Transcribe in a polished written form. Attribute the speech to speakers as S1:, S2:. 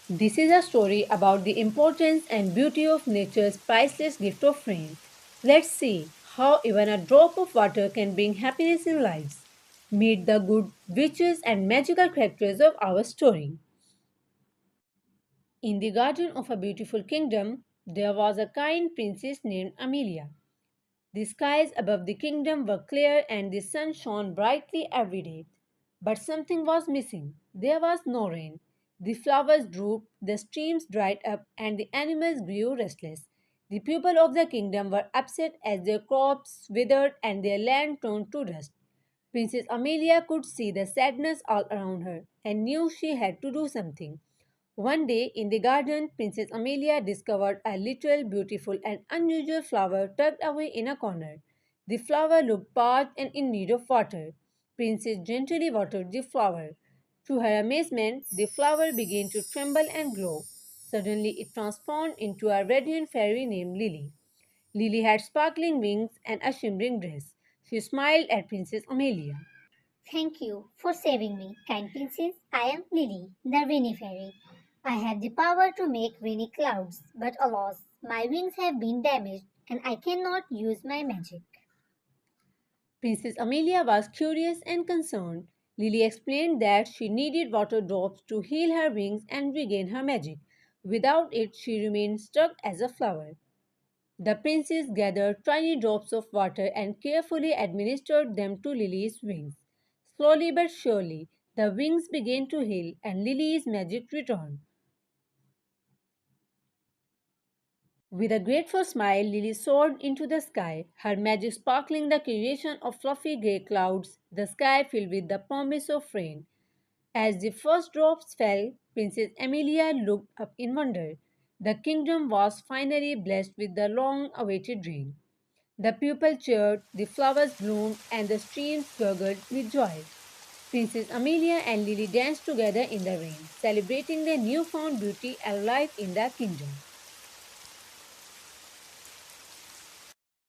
S1: This is a story about the importance and beauty of nature's priceless gift of rain. Let's see how even a drop of water can bring happiness in lives. Meet the good witches and magical characters of our story. In the garden of a beautiful kingdom, there was a kind princess named Amelia. The skies above the kingdom were clear and the sun shone brightly every day. But something was missing. There was no rain. The flowers drooped, the streams dried up, and the animals grew restless. The people of the kingdom were upset as their crops withered and their land turned to dust. Princess Amelia could see the sadness all around her and knew she had to do something. One day in the garden, Princess Amelia discovered a little beautiful and unusual flower tucked away in a corner. The flower looked parched and in need of water. Princess gently watered the flower. To her amazement, the flower began to tremble and glow. Suddenly, it transformed into a radiant fairy named Lily. Lily had sparkling wings and a shimmering dress. She smiled at Princess Amelia.
S2: Thank you for saving me, kind princess. I am Lily, the rainy fairy. I have the power to make rainy clouds, but alas, my wings have been damaged and I cannot use my magic.
S1: Princess Amelia was curious and concerned. Lily explained that she needed water drops to heal her wings and regain her magic. Without it, she remained stuck as a flower. The princess gathered tiny drops of water and carefully administered them to Lily's wings. Slowly but surely, the wings began to heal and Lily's magic returned. With a grateful smile, Lily soared into the sky, her magic sparkling the creation of fluffy grey clouds, the sky filled with the promise of rain. As the first drops fell, Princess Amelia looked up in wonder. The kingdom was finally blessed with the long awaited rain. The people cheered, the flowers bloomed, and the streams gurgled with joy. Princess Amelia and Lily danced together in the rain, celebrating their newfound beauty and life in the kingdom.